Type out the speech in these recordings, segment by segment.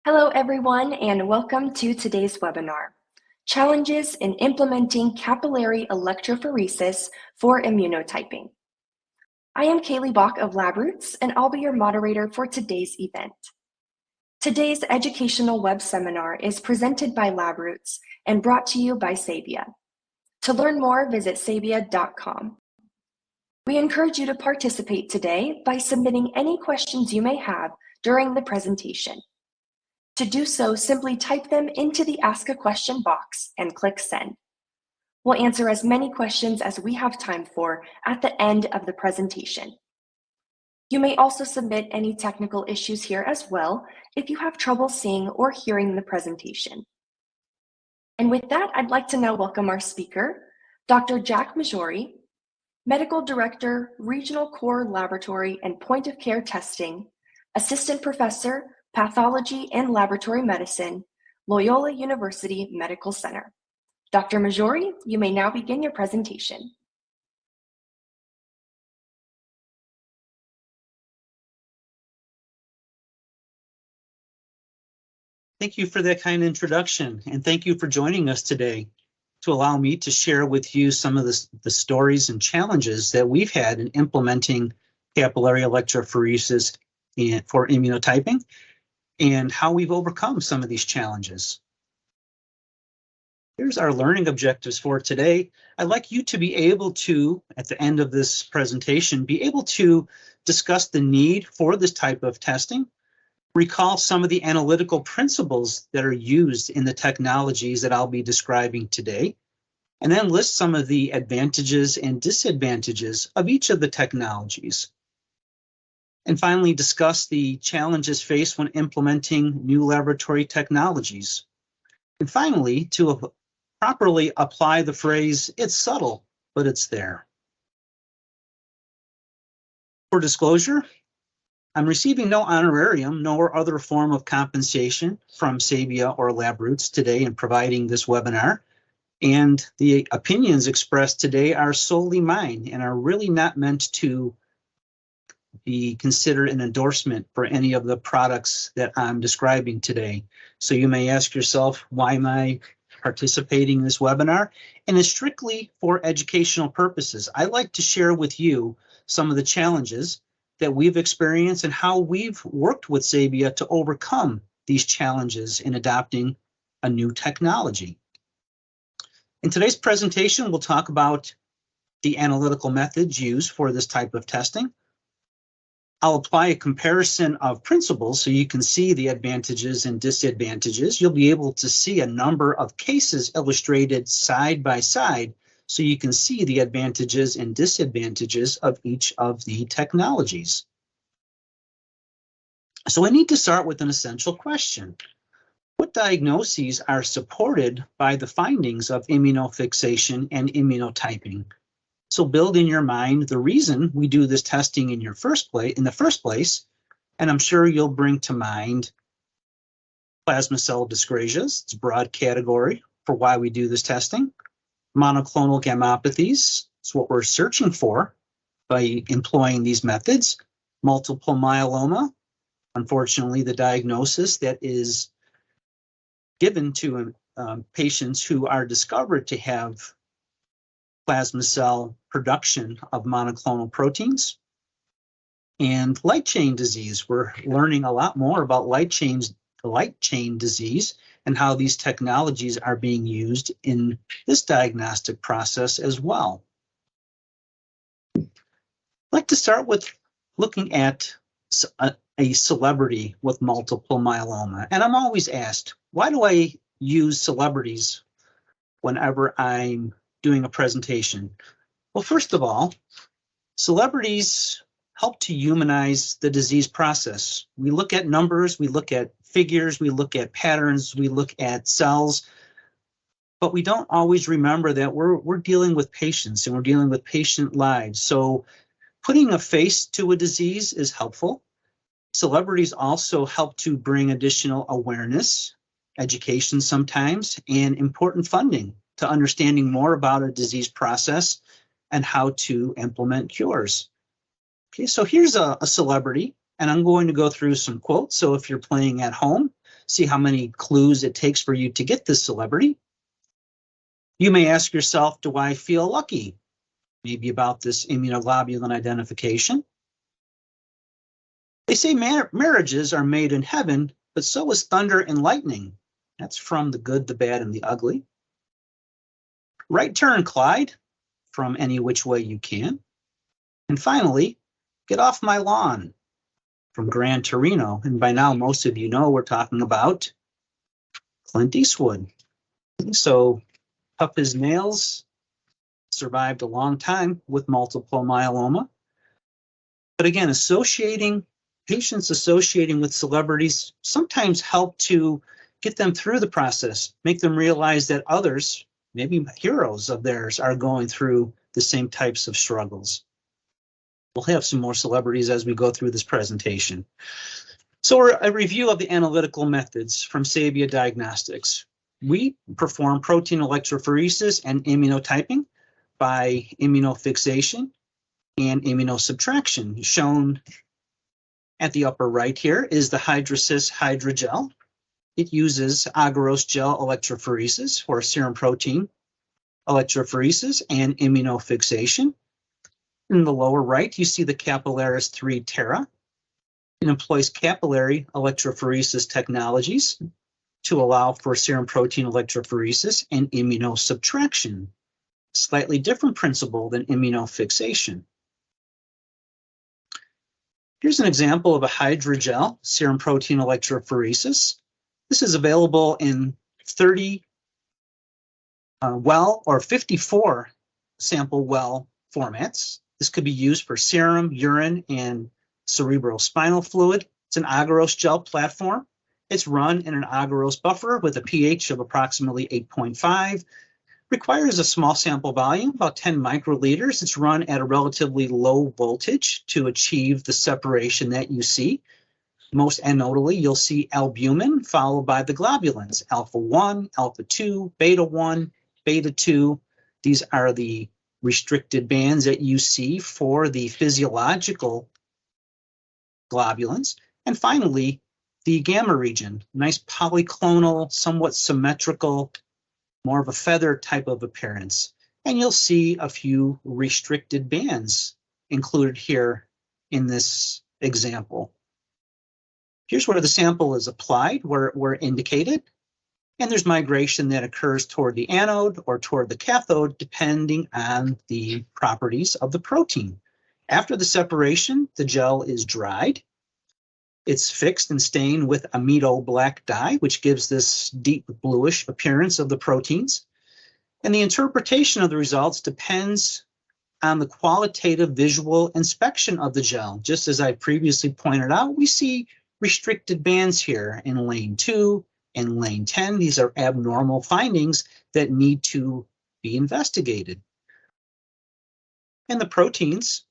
Hello, everyone, and welcome to today's webinar, Challenges in Implementing Capillary Electrophoresis for Immunotyping. I am Kaylee Bach of LabRoots, and I'll be your moderator for today's event. Today's educational web seminar is presented by LabRoots and brought to you by Sabia. To learn more, visit sabia.com. We encourage you to participate today by submitting any questions you may have during the presentation. To do so, simply type them into the Ask a Question box and click Send. We'll answer as many questions as we have time for at the end of the presentation. You may also submit any technical issues here as well if you have trouble seeing or hearing the presentation. And with that, I'd like to now welcome our speaker, Dr. Jack Maggiore, Medical Director, Regional Core Laboratory and Point of Care Testing, Assistant Professor, Pathology and Laboratory Medicine, Loyola University Medical Center. Dr. Maggiore, you may now begin your presentation. Thank you for that kind introduction, and thank you for joining us today to allow me to share with you some of the stories and challenges that we've had in implementing capillary electrophoresis for immunotyping, and how we've overcome some of these challenges. Here's our learning objectives for today. I'd like you to be able to, at the end of this presentation, be able to discuss the need for this type of testing, recall some of the analytical principles that are used in the technologies that I'll be describing today, and then list some of the advantages and disadvantages of each of the technologies. And finally, discuss the challenges faced when implementing new laboratory technologies. And finally, to properly apply the phrase, it's subtle, but it's there. For disclosure, I'm receiving no honorarium nor other form of compensation from Sabia or LabRoots today in providing this webinar. And the opinions expressed today are solely mine and are really not meant to be considered an endorsement for any of the products that I'm describing today. So you may ask yourself, why am I participating in this webinar? And it's strictly for educational purposes. I like to share with you some of the challenges that we've experienced and how we've worked with Sabia to overcome these challenges in adopting a new technology. In today's presentation, we'll talk about the analytical methods used for this type of testing. I'll apply a comparison of principles so you can see the advantages and disadvantages. You'll be able to see a number of cases illustrated side by side so you can see the advantages and disadvantages of each of the technologies. So I need to start with an essential question. What diagnoses are supported by the findings of immunofixation and immunotyping? So build in your mind the reason we do this testing in the first place, and I'm sure you'll bring to mind plasma cell dyscrasias. It's a broad category for why we do this testing. Monoclonal gammopathies, it's what we're searching for by employing these methods. Multiple myeloma, unfortunately, the diagnosis that is given to patients who are discovered to have plasma cell production of monoclonal proteins. And light chain disease, we're learning a lot more about light chain disease and how these technologies are being used in this diagnostic process as well. I'd like to start with looking at a celebrity with multiple myeloma. And I'm always asked, why do I use celebrities whenever I'm doing a presentation? Well, first of all, celebrities help to humanize the disease process. We look at numbers, we look at figures, we look at patterns, we look at cells, but we don't always remember that we're dealing with patients and we're dealing with patient lives. So putting a face to a disease is helpful. Celebrities also help to bring additional awareness, education sometimes, and important funding to understanding more about a disease process and how to implement cures. Okay, so here's a celebrity, and I'm going to go through some quotes. So if you're playing at home, see how many clues it takes for you to get this celebrity. You may ask yourself, do I feel lucky? Maybe about this immunoglobulin identification. They say marriages are made in heaven, but so is thunder and lightning. That's from The Good, the Bad, and the Ugly. Right turn, Clyde, from Any Which Way You Can. And finally, Get Off My Lawn, from Gran Torino. And by now, most of you know we're talking about Clint Eastwood. So, tough as nails, survived a long time with multiple myeloma. But again, patients associating with celebrities sometimes help to get them through the process, make them realize that others, maybe heroes of theirs, are going through the same types of struggles. We'll have some more celebrities as we go through this presentation. So a review of the analytical methods from Sabia Diagnostics. We perform protein electrophoresis and immunotyping by immunofixation and immunosubtraction. Shown at the upper right here is the Hydrosys hydrogel. It uses agarose gel electrophoresis for serum protein electrophoresis and immunofixation. In the lower right, you see the Capillaris 3 Terra. It employs capillary electrophoresis technologies to allow for serum protein electrophoresis and immunosubtraction. Slightly different principle than immunofixation. Here's an example of a hydrogel serum protein electrophoresis. This is available in 30 well or 54 sample well formats. This could be used for serum, urine, and cerebrospinal fluid. It's an agarose gel platform. It's run in an agarose buffer with a pH of approximately 8.5. Requires a small sample volume, about 10 microliters. It's run at a relatively low voltage to achieve the separation that you see. Most anodally, you'll see albumin followed by the globulins, alpha 1, alpha 2, beta 1, beta 2. These are the restricted bands that you see for the physiological globulins. And finally, the gamma region, nice polyclonal, somewhat symmetrical, more of a feather type of appearance. And you'll see a few restricted bands included here in this example. Here's where the sample is applied, where indicated. And there's migration that occurs toward the anode or toward the cathode, depending on the properties of the protein. After the separation, the gel is dried. It's fixed and stained with amido black dye, which gives this deep bluish appearance of the proteins. And the interpretation of the results depends on the qualitative visual inspection of the gel. Just as I previously pointed out, we see restricted bands here in lane 2 and lane 10. These are abnormal findings that need to be investigated. And the proteins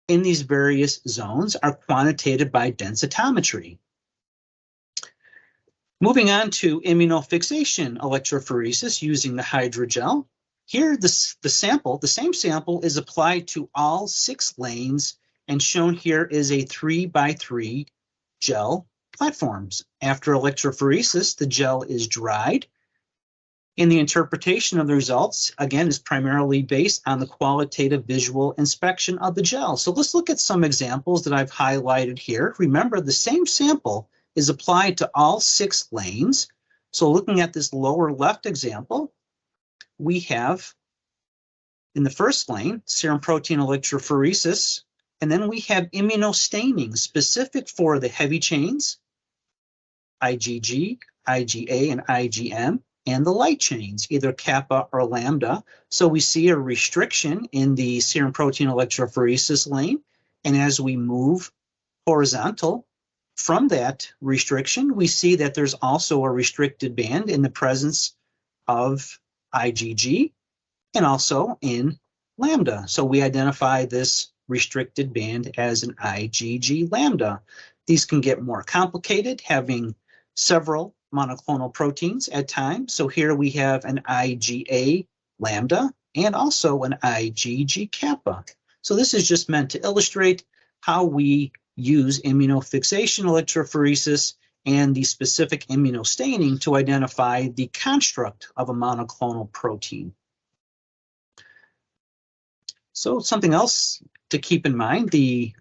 in these various zones are quantitated by densitometry. Moving on to immunofixation electrophoresis using the hydrogel. Here, the same sample is applied to all 6 lanes, and shown here is a 3x3 gel platforms. After electrophoresis, the gel is dried. And the interpretation of the results, again, is primarily based on the qualitative visual inspection of the gel. So let's look at some examples that I've highlighted here. Remember, the same sample is applied to all 6 lanes. So looking at this lower left example, we have in the first lane, serum protein electrophoresis, and then we have immunostaining specific for the heavy chains, IgG, IgA, and IgM, and the light chains, either kappa or lambda. So we see a restriction in the serum protein electrophoresis lane. And as we move horizontal from that restriction, we see that there's also a restricted band in the presence of IgG and also in lambda. So we identify this restricted band as an IgG lambda. These can get more complicated, having several monoclonal proteins at times. So here we have an IgA lambda and also an IgG kappa. So this is just meant to illustrate how we use immunofixation electrophoresis and the specific immunostaining to identify the construct of a monoclonal protein. So something else to keep in mind, the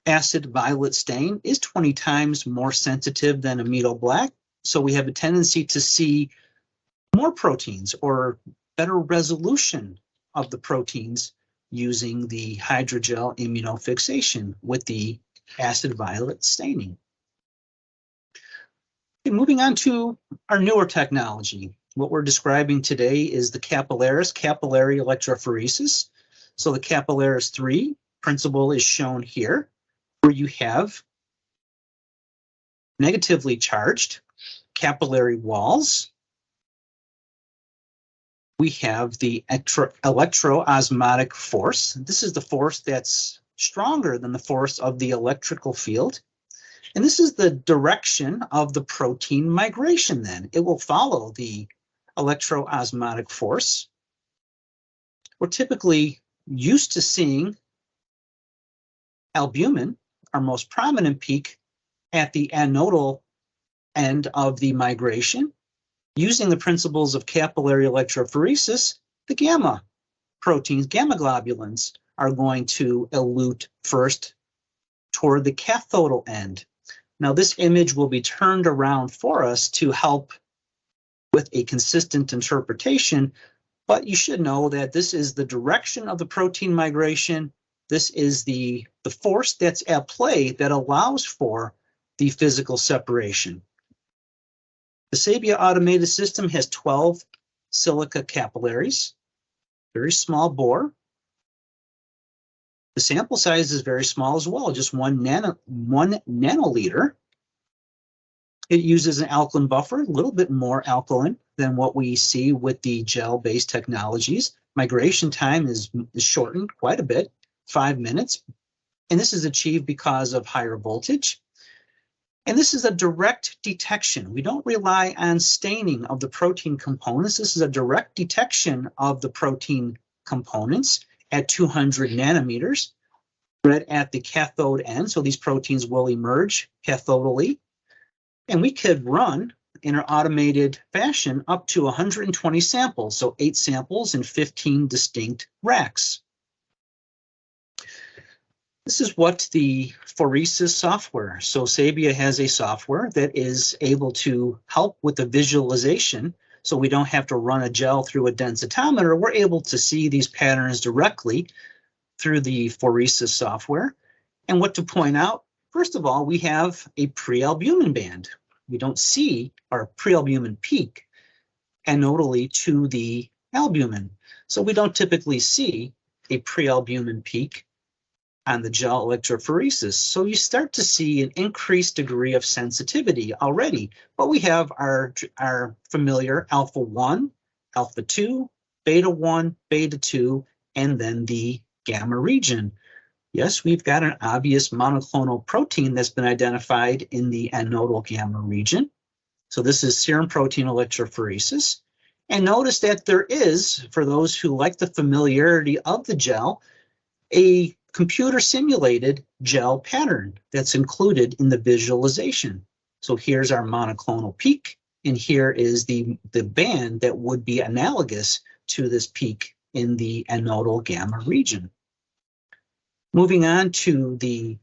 acid violet stain is 20 times more sensitive than amido black. So we have a tendency to see more proteins or better resolution of the proteins using the hydrogel immunofixation with the acid violet staining. Okay, moving on to our newer technology. What we're describing today is the Capillaris capillary electrophoresis. So the Capillaris 3 principle is shown here, where you have negatively charged capillary walls. We have the electroosmotic force. This is the force that's stronger than the force of the electrical field. And this is the direction of the protein migration then. It will follow the electroosmotic force. We're typically used to seeing albumin, our most prominent peak, at the anodal end of the migration. Using the principles of capillary electrophoresis, the gamma proteins, gamma globulins, are going to elute first toward the cathodal end. Now, this image will be turned around for us to help with a consistent interpretation, but you should know that this is the direction of the protein migration. This is the force that's at play that allows for the physical separation. The Sabia automated system has 12 silica capillaries, very small bore. The sample size is very small as well, just one nanoliter. It uses an alkaline buffer, a little bit more alkaline than what we see with the gel-based technologies. Migration time is shortened quite a bit, 5 minutes, and this is achieved because of higher voltage. And this is a direct detection. We don't rely on staining of the protein components. This is a direct detection of the protein components at 200 nanometers, read at the cathode end. So these proteins will emerge cathodally. And we could run in an automated fashion up to 120 samples. So 8 samples in 15 distinct racks. This is what the phoresis software. So Sabia has a software that is able to help with the visualization. So we don't have to run a gel through a densitometer. We're able to see these patterns directly through the phoresis software. And what to point out, first of all, we have a prealbumin band. We don't see our prealbumin peak anodally to the albumin. So we don't typically see a prealbumin peak on the gel electrophoresis. So you start to see an increased degree of sensitivity already. But we have our familiar alpha 1, alpha 2, beta 1, beta 2, and then the gamma region. Yes, we've got an obvious monoclonal protein that's been identified in the anodal gamma region. So this is serum protein electrophoresis. And notice that there is, for those who like the familiarity of the gel, a computer simulated gel pattern that's included in the visualization. So here's our monoclonal peak, and here is the band that would be analogous to this peak in the anodal gamma region. Moving on to the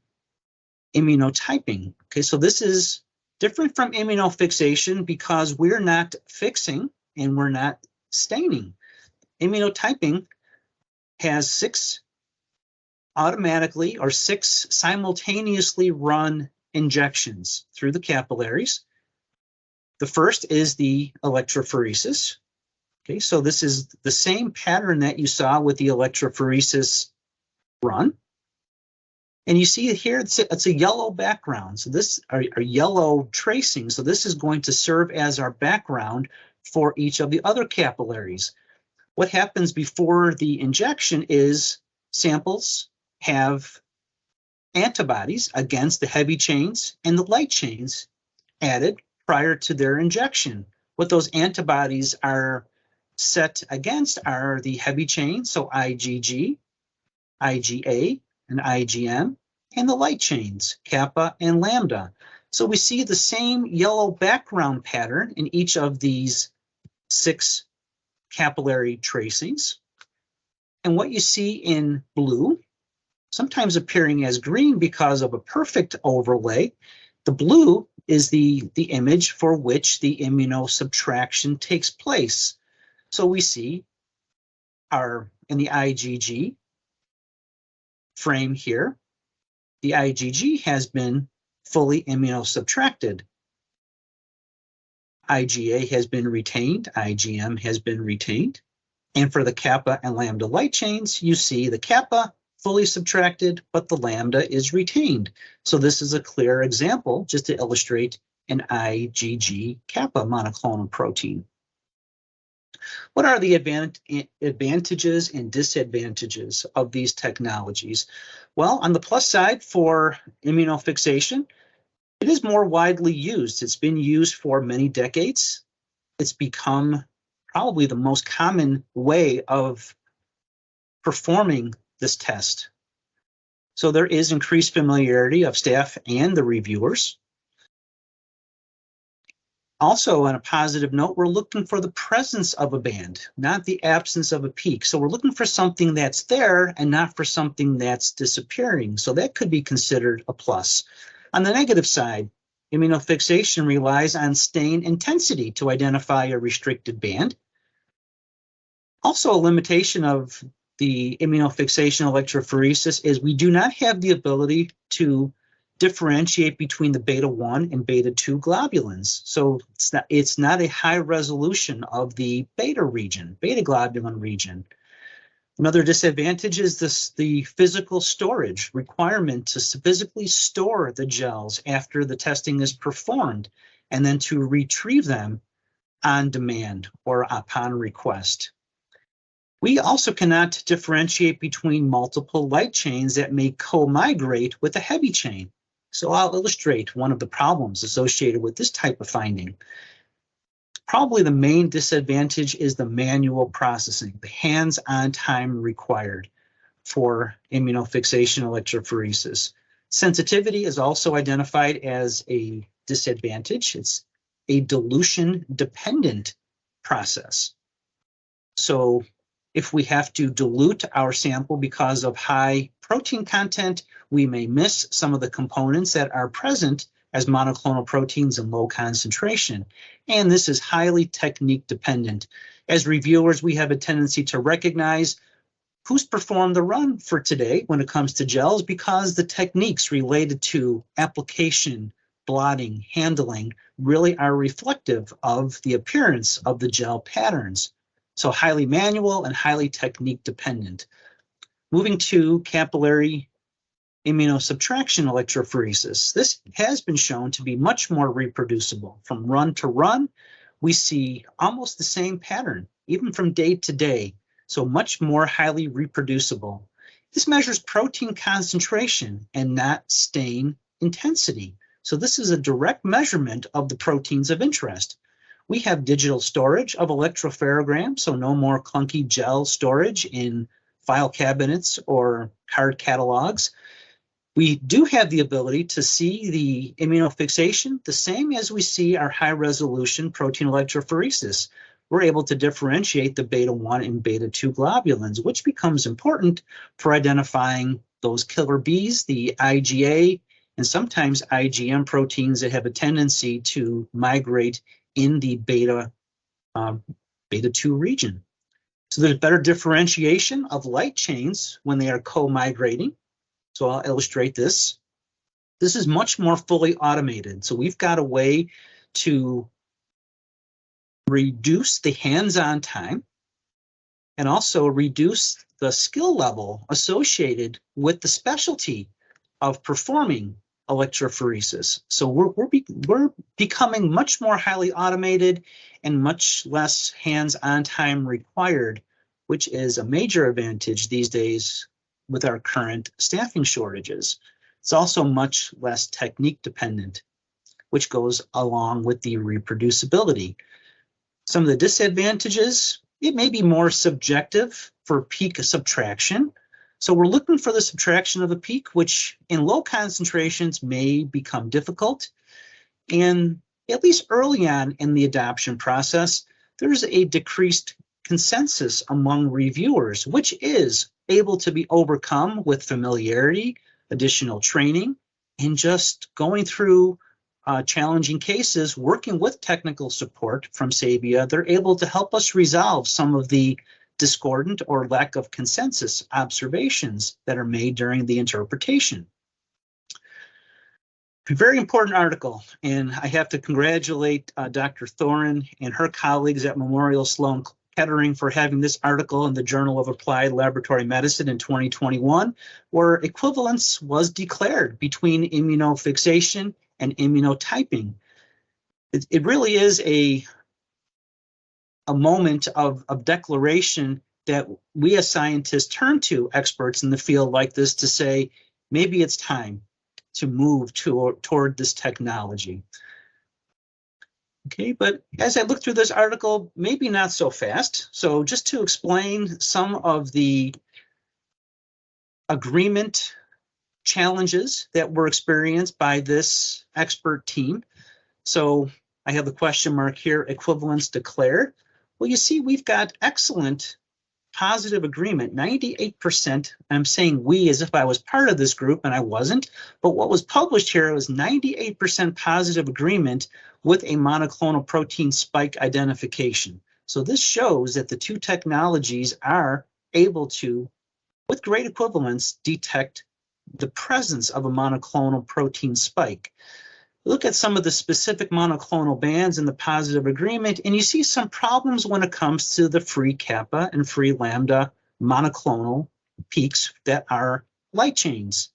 immunotyping. Okay, so this is different from immunofixation because we're not fixing and we're not staining. Immunotyping has 6 automatically or 6 simultaneously run injections through the capillaries. The first is the electrophoresis. Okay, so this is the same pattern that you saw with the electrophoresis run. And you see here, it's a yellow background. So this are yellow tracing. So this is going to serve as our background for each of the other capillaries. What happens before the injection is samples have antibodies against the heavy chains and the light chains added prior to their injection. What those antibodies are set against are the heavy chains, so IgG, IgA, and IgM, and the light chains, kappa and lambda. So we see the same yellow background pattern in each of these 6 capillary tracings. And what you see in blue, sometimes appearing as green because of a perfect overlay, the blue is the image for which the immunosubtraction takes place. So we see in the IgG frame here, the IgG has been fully immunosubtracted. IgA has been retained, IgM has been retained. And for the kappa and lambda light chains, you see the kappa fully subtracted, but the lambda is retained. So this is a clear example just to illustrate an IgG kappa monoclonal protein. What are the advantages and disadvantages of these technologies? Well, on the plus side for immunofixation, it is more widely used. It's been used for many decades. It's become probably the most common way of performing this test. So there is increased familiarity of staff and the reviewers. Also, on a positive note, we're looking for the presence of a band, not the absence of a peak. So we're looking for something that's there and not for something that's disappearing. So that could be considered a plus. On the negative side, immunofixation relies on stain intensity to identify a restricted band. Also, a limitation of the immunofixation electrophoresis is we do not have the ability to differentiate between the beta 1 and beta 2 globulins. So it's not a high resolution of the beta region, beta globulin region. Another disadvantage is the physical storage requirement to physically store the gels after the testing is performed and then to retrieve them on demand or upon request. We also cannot differentiate between multiple light chains that may co-migrate with a heavy chain. So I'll illustrate one of the problems associated with this type of finding. Probably the main disadvantage is the manual processing, the hands-on time required for immunofixation electrophoresis. Sensitivity is also identified as a disadvantage. It's a dilution-dependent process. So if we have to dilute our sample because of high protein content, we may miss some of the components that are present as monoclonal proteins in low concentration. And this is highly technique dependent. As reviewers, we have a tendency to recognize who's performed the run for today when it comes to gels because the techniques related to application, blotting, handling really are reflective of the appearance of the gel patterns. So highly manual and highly technique dependent. Moving to capillary immunosubtraction electrophoresis. This has been shown to be much more reproducible. From run to run, we see almost the same pattern, even from day to day, so much more highly reproducible. This measures protein concentration and not stain intensity. So this is a direct measurement of the proteins of interest. We have digital storage of electropherograms, so no more clunky gel storage in file cabinets or card catalogs. We do have the ability to see the immunofixation the same as we see our high-resolution protein electrophoresis. We're able to differentiate the beta 1 and beta 2 globulins, which becomes important for identifying those killer bees, the IgA, and sometimes IgM proteins that have a tendency to migrate in the beta 2 region. So there's better differentiation of light chains when they are co-migrating. So I'll illustrate this. This is much more fully automated. So we've got a way to reduce the hands-on time and also reduce the skill level associated with the specialty of performing electrophoresis. So we're becoming much more highly automated and much less hands-on time required, which is a major advantage these days with our current staffing shortages. It's also much less technique dependent, which goes along with the reproducibility. Some of the disadvantages, it may be more subjective for peak subtraction. So we're looking for the subtraction of a peak, which in low concentrations may become difficult. And at least early on in the adoption process, there's a decreased consensus among reviewers, which is able to be overcome with familiarity, additional training, and just going through challenging cases, working with technical support from Sabia. They're able to help us resolve some of the discordant or lack of consensus observations that are made during the interpretation. A very important article, and I have to congratulate Dr. Thorin and her colleagues at Memorial Sloan Kettering for having this article in the Journal of Applied Laboratory Medicine in 2021, where equivalence was declared between immunofixation and immunotyping. It really is a moment of declaration that we as scientists turn to experts in the field like this to say, maybe it's time to move toward this technology. Okay, but as I look through this article, maybe not so fast. So just to explain some of the agreement challenges that were experienced by this expert team. So I have the question mark here, equivalence declared. Well, you see, we've got excellent positive agreement, 98%. I'm saying we as if I was part of this group and I wasn't, but what was published here was 98% positive agreement with a monoclonal protein spike identification. So this shows that the two technologies are able to, with great equivalence, detect the presence of a monoclonal protein spike. Look at some of the specific monoclonal bands in the positive agreement, and you see some problems when it comes to the free kappa and free lambda monoclonal peaks that are light chains.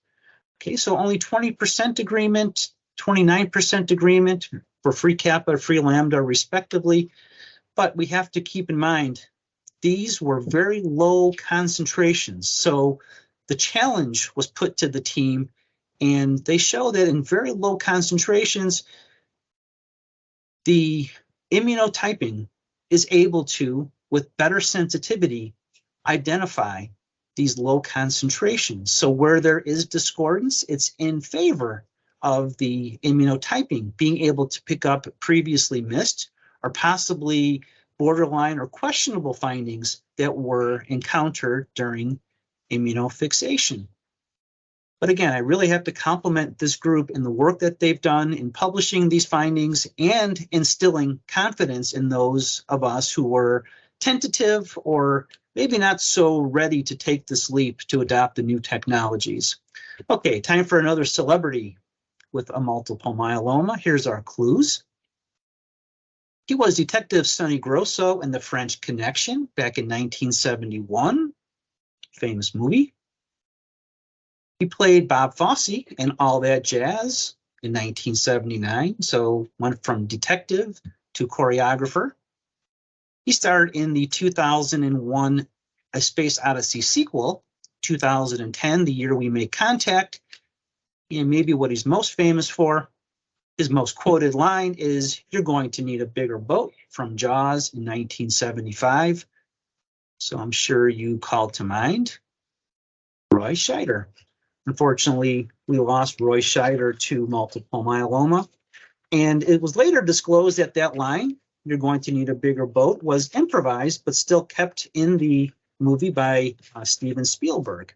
Okay, so only 20% agreement, 29% agreement for free kappa, free lambda, respectively. But we have to keep in mind, these were very low concentrations. So the challenge was put to the team, and they show that in very low concentrations, the immunotyping is able to, with better sensitivity, identify these low concentrations. So where there is discordance, it's in favor of the immunotyping, being able to pick up previously missed or possibly borderline or questionable findings that were encountered during immunofixation. But again, I really have to compliment this group in the work that they've done in publishing these findings and instilling confidence in those of us who were tentative or maybe not so ready to take this leap to adopt the new technologies. Okay, time for another celebrity with a multiple myeloma. Here's our clues. He was Detective Sonny Grosso in The French Connection back in 1971, famous movie. He played Bob Fosse in All That Jazz in 1979, so went from detective to choreographer. He starred in the 2001 A Space Odyssey sequel, 2010, The Year We Make Contact, and maybe what he's most famous for, his most quoted line is, "You're going to need a bigger boat," from Jaws in 1975. So I'm sure you called to mind Roy Scheider. Unfortunately, we lost Roy Scheider to multiple myeloma, and it was later disclosed that that line, "You're going to need a bigger boat," was improvised, but still kept in the movie by Steven Spielberg.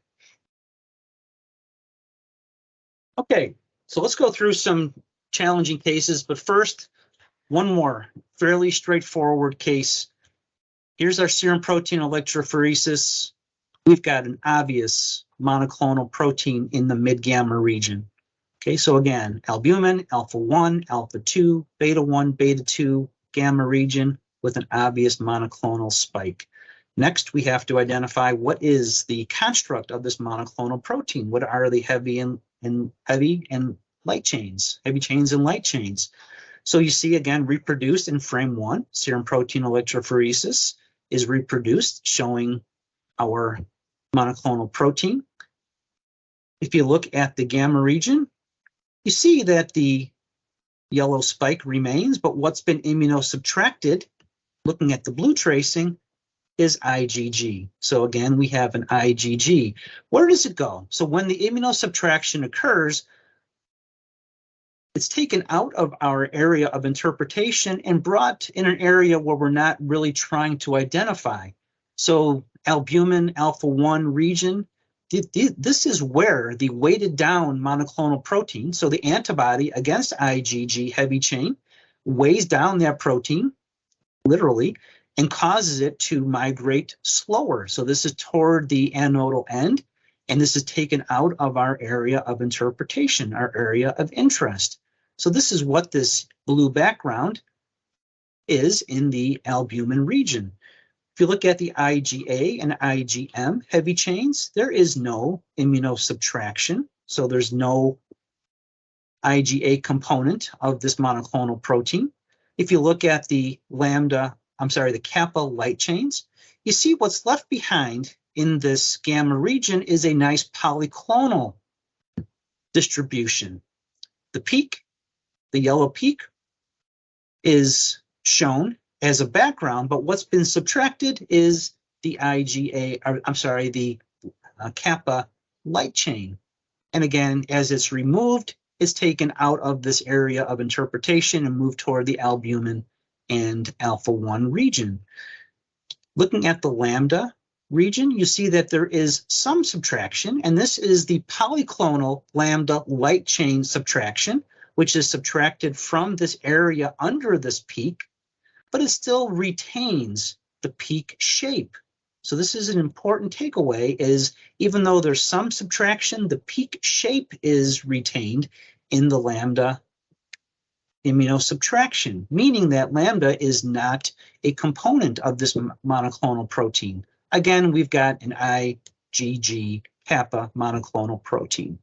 Okay, so let's go through some challenging cases, but first, one more fairly straightforward case. Here's our serum protein electrophoresis. We've got an obvious monoclonal protein in the mid-gamma region. Okay, so again, albumin, alpha-1, alpha-2, beta-1, beta-2, gamma region with an obvious monoclonal spike. Next, we have to identify what is the construct of this monoclonal protein. What are the heavy and light chains, heavy chains and light chains? So you see, again, reproduced in frame 1, serum protein electrophoresis is reproduced, showing our monoclonal protein. If you look at the gamma region, you see that the yellow spike remains, but what's been immunosubtracted, looking at the blue tracing, is IgG. So again, we have an IgG. Where does it go? So when the immunosubtraction occurs, It's taken out of our area of interpretation and brought in an area where we're not really trying to identify. So albumin alpha 1 region, this is where the weighted down monoclonal protein, so the antibody against IgG heavy chain, weighs down that protein, literally, and causes it to migrate slower. So this is toward the anodal end, and this is taken out of our area of interpretation, our area of interest. So this is what this blue background is in the albumin region. If you look at the IgA and IgM heavy chains, there is no immunosubtraction. So there's no IgA component of this monoclonal protein. If you look at the the kappa light chains, you see what's left behind in this gamma region is a nice polyclonal distribution. The peak, the yellow peak, is shown as a background, but what's been subtracted is the kappa light chain. And again, as it's removed, it's taken out of this area of interpretation and moved toward the albumin and alpha 1 region. Looking at the lambda region, you see that there is some subtraction, and this is the polyclonal lambda light chain subtraction, which is subtracted from this area under this peak, but it still retains the peak shape. So this is an important takeaway, is even though there's some subtraction, the peak shape is retained in the lambda immunosubtraction, meaning that lambda is not a component of this monoclonal protein. Again, we've got an IgG kappa monoclonal protein.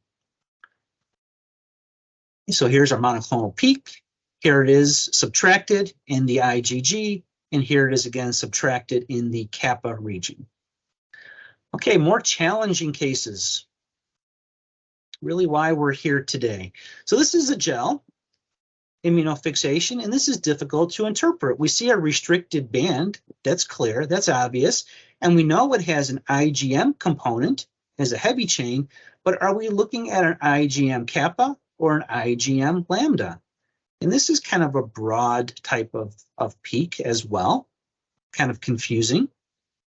So here's our monoclonal peak. Here it is subtracted in the IgG, and here it is again subtracted in the kappa region. Okay, more challenging cases. Really why we're here today. So this is a gel immunofixation, and this is difficult to interpret. We see a restricted band, that's clear, that's obvious, and we know it has an IgM component as a heavy chain, but are we looking at an IgM kappa or an IgM lambda? And this is kind of a broad type of peak as well, kind of confusing.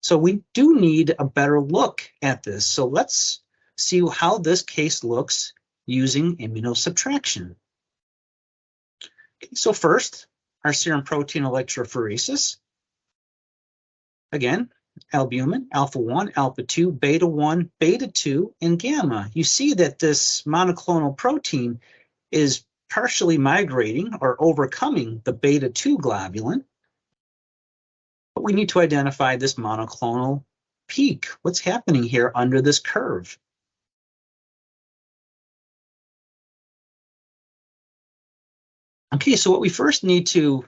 So we do need a better look at this. So let's see how this case looks using immunosubtraction. Okay, so first, our serum protein electrophoresis. Again, albumin, alpha 1, alpha 2, beta 1, beta 2, and gamma. You see that this monoclonal protein is partially migrating or overcoming the beta 2 globulin. But we need to identify this monoclonal peak. What's happening here under this curve? Okay, so what we first need to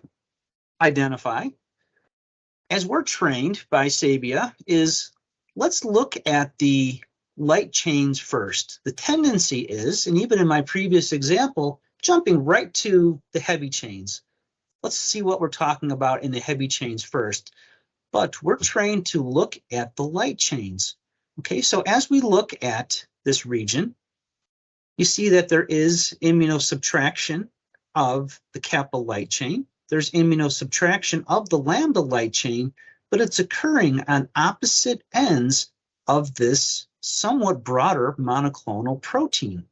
identify, as we're trained by Sabia, is let's look at the light chains first. The tendency is, and even in my previous example, jumping right to the heavy chains. Let's see what we're talking about in the heavy chains first. But we're trained to look at the light chains. Okay, so as we look at this region, you see that there is immunosubtraction of the kappa light chain. There's immunosubtraction of the lambda light chain, but it's occurring on opposite ends of this somewhat broader monoclonal protein.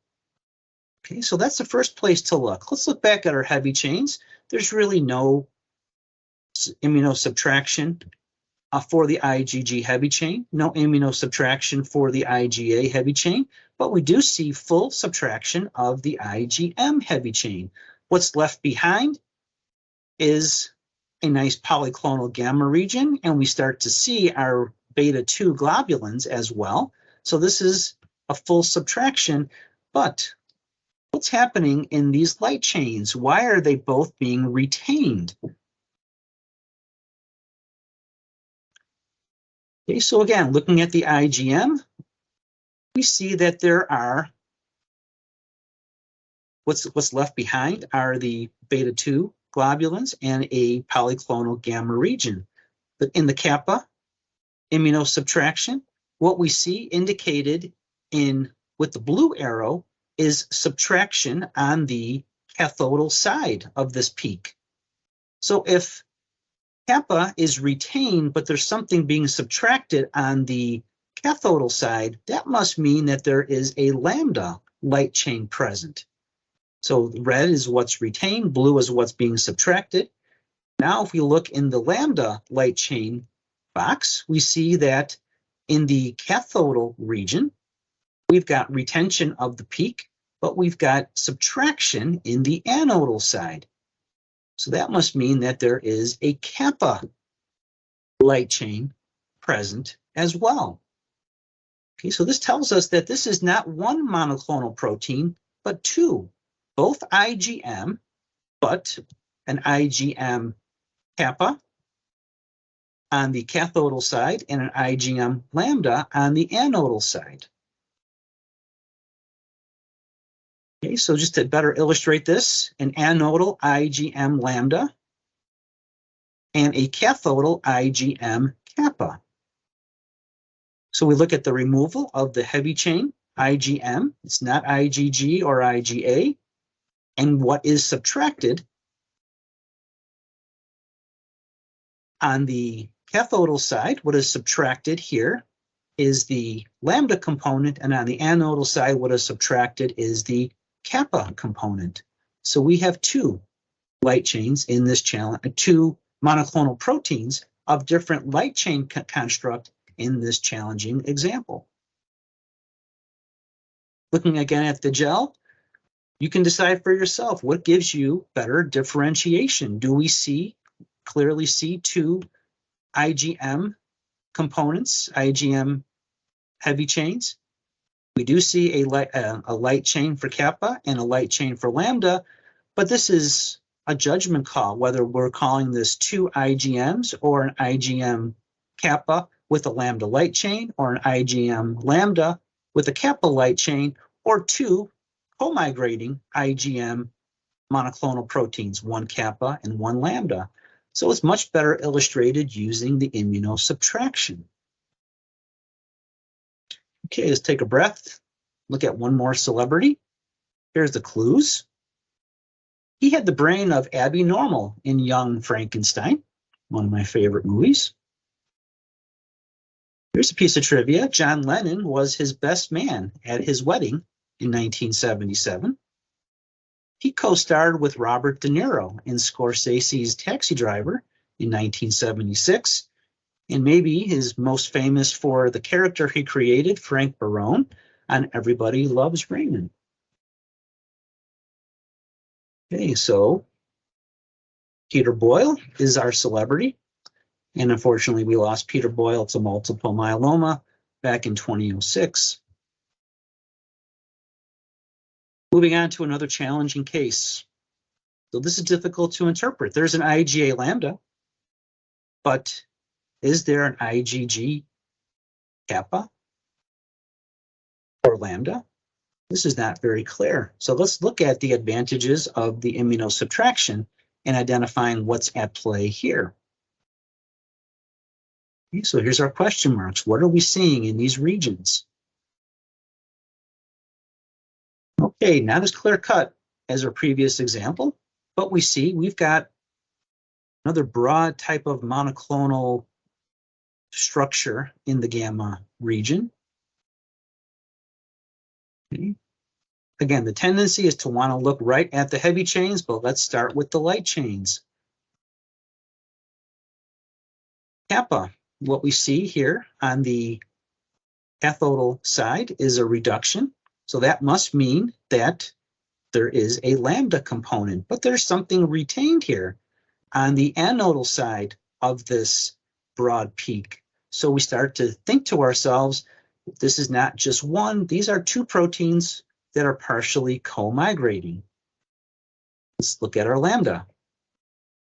Okay, so that's the first place to look. Let's look back at our heavy chains. There's really no immunosubtraction for the IgG heavy chain, no immunosubtraction for the IgA heavy chain, but we do see full subtraction of the IgM heavy chain. What's left behind is a nice polyclonal gamma region, and we start to see our beta 2 globulins as well. So this is a full subtraction, but what's happening in these light chains? Why are they both being retained? Okay, so again, looking at the IgM, we see that there are, what's left behind are the beta 2 globulins and a polyclonal gamma region. But in the kappa immunosubtraction, what we see indicated with the blue arrow is subtraction on the cathodal side of this peak. So if kappa is retained, but there's something being subtracted on the cathodal side, that must mean that there is a lambda light chain present. So red is what's retained, blue is what's being subtracted. Now, if we look in the lambda light chain box, we see that in the cathodal region, we've got retention of the peak, but we've got subtraction in the anodal side. So that must mean that there is a kappa light chain present as well. Okay, so this tells us that this is not one monoclonal protein, but two, both IgM, but an IgM kappa on the cathodal side and an IgM lambda on the anodal side. Okay, so just to better illustrate this, an anodal IgM lambda and a cathodal IgM kappa. So we look at the removal of the heavy chain, IgM, it's not IgG or IgA, and what is subtracted on the cathodal side, what is subtracted here is the lambda component, and on the anodal side, what is subtracted is the kappa component. So we have two light chains in this challenge, two monoclonal proteins of different light chain construct in this challenging example. Looking again at the gel, you can decide for yourself what gives you better differentiation. Do we clearly see two IgM components, IgM heavy chains? We do see a light chain for kappa and a light chain for lambda, but this is a judgment call, whether we're calling this two IgMs or an IgM kappa with a lambda light chain, or an IgM lambda with a kappa light chain, or two co-migrating IgM monoclonal proteins, one kappa and one lambda. So it's much better illustrated using the immunosubtraction. Okay, let's take a breath. Look at one more celebrity. Here's the clues. He had the brain of Abby Normal in Young Frankenstein, one of my favorite movies. Here's a piece of trivia. John Lennon was his best man at his wedding in 1977. He co-starred with Robert De Niro in Scorsese's Taxi Driver in 1976, and maybe is most famous for the character he created, Frank Barone, on Everybody Loves Raymond. Okay, so Peter Boyle is our celebrity, and unfortunately we lost Peter Boyle to multiple myeloma back in 2006. Moving on to another challenging case. So this is difficult to interpret. There's an IgA lambda, but is there an IgG kappa or lambda? This is not very clear. So let's look at the advantages of the immunosubtraction and identifying what's at play here. Okay, so here's our question marks. What are we seeing in these regions? Okay, not as clear cut as our previous example, but we see we've got another broad type of monoclonal structure in the gamma region. Okay. Again, the tendency is to want to look right at the heavy chains, but let's start with the light chains. Kappa, what we see here on the cathodal side is a reduction. So that must mean that there is a lambda component, but there's something retained here on the anodal side of this broad peak. So we start to think to ourselves, this is not just one, these are two proteins that are partially co-migrating. Let's look at our lambda.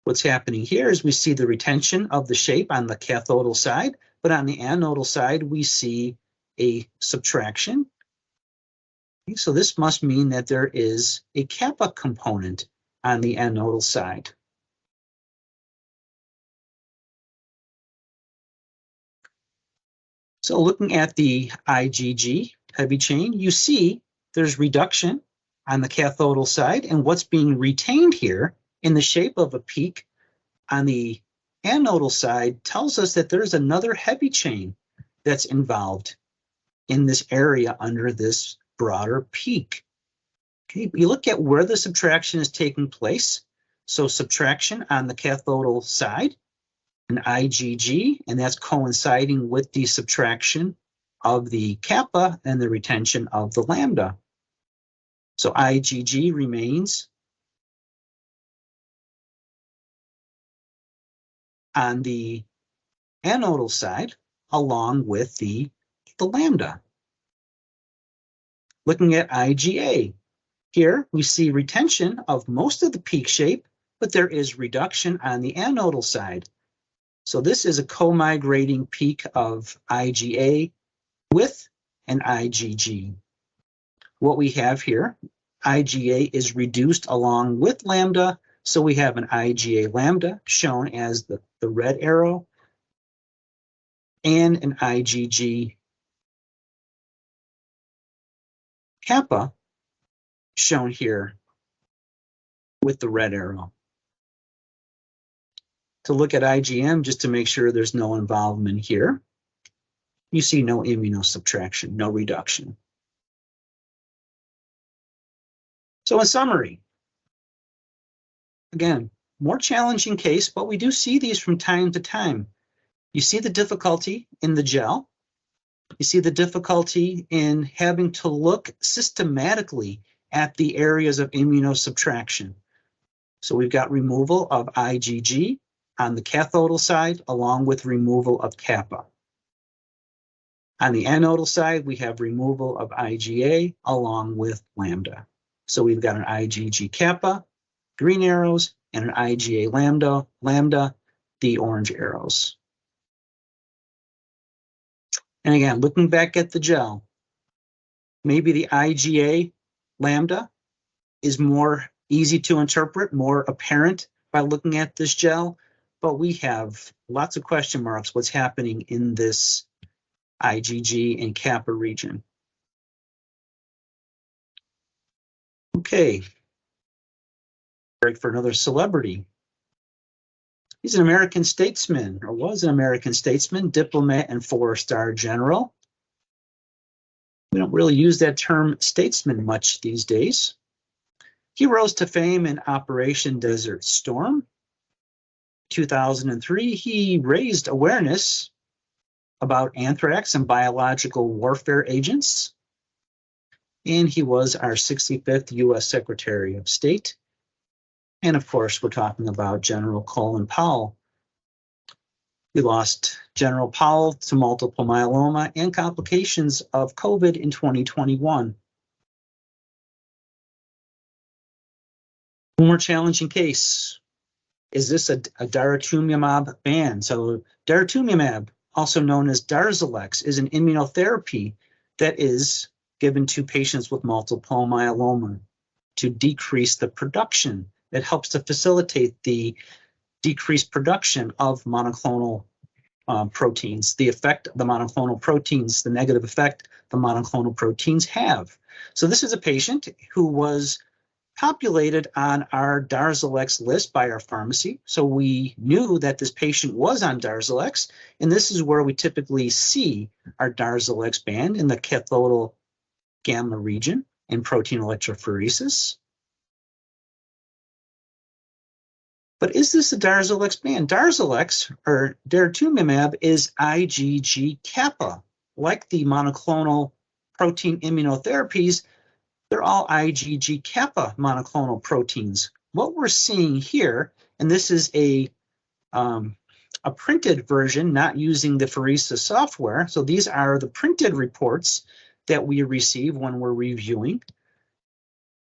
What's happening here is we see the retention of the shape on the cathodal side, but on the anodal side, we see a subtraction. Okay, so this must mean that there is a kappa component on the anodal side. So looking at the IgG heavy chain, you see there's reduction on the cathodal side, and what's being retained here in the shape of a peak on the anodal side tells us that there's another heavy chain that's involved in this area under this broader peak. Okay, you look at where the subtraction is taking place. So subtraction on the cathodal side, an IgG, and that's coinciding with the subtraction of the kappa and the retention of the lambda. So IgG remains on the anodal side along with the lambda. Looking at IgA, here we see retention of most of the peak shape, but there is reduction on the anodal side. So this is a co-migrating peak of IgA with an IgG. What we have here, IgA is reduced along with lambda, so we have an IgA lambda shown as the red arrow, and an IgG kappa shown here with the red arrow. To look at IgM, just to make sure there's no involvement here, you see no immunosubtraction, no reduction. So in summary, again, more challenging case, but we do see these from time to time. You see the difficulty in the gel. You see the difficulty in having to look systematically at the areas of immunosubtraction. So we've got removal of IgG on the cathodal side, along with removal of kappa. On the anodal side, we have removal of IgA along with lambda. So we've got an IgG kappa, green arrows, and an IgA lambda, the orange arrows. And again, looking back at the gel, maybe the IgA lambda is more easy to interpret, more apparent by looking at this gel, but we have lots of question marks what's happening in this IgG and kappa region. Okay, break for another celebrity. He's an American statesman, or was an American statesman, diplomat, and four-star general. We don't really use that term statesman much these days. He rose to fame in Operation Desert Storm. 2003, he raised awareness about anthrax and biological warfare agents. And he was our 65th U.S. Secretary of State. And of course, we're talking about General Colin Powell. We lost General Powell to multiple myeloma and complications of COVID in 2021. One more challenging case. Is this a daratumumab ban? So daratumumab, also known as Darzalex, is an immunotherapy that is given to patients with multiple myeloma to decrease the production. It helps to facilitate the decreased production of monoclonal proteins, the effect of the monoclonal proteins, the negative effect the monoclonal proteins have. So this is a patient who was populated on our Darzalex list by our pharmacy. So we knew that this patient was on Darzalex, and this is where we typically see our Darzalex band in the cathodal gamma region in protein electrophoresis. But is this a Darzalex band? Darzalex, or daratumumab, is IgG kappa. Like the monoclonal protein immunotherapies, they're all IgG kappa monoclonal proteins. What we're seeing here, and this is a printed version, not using the phoresis software. So these are the printed reports that we receive when we're reviewing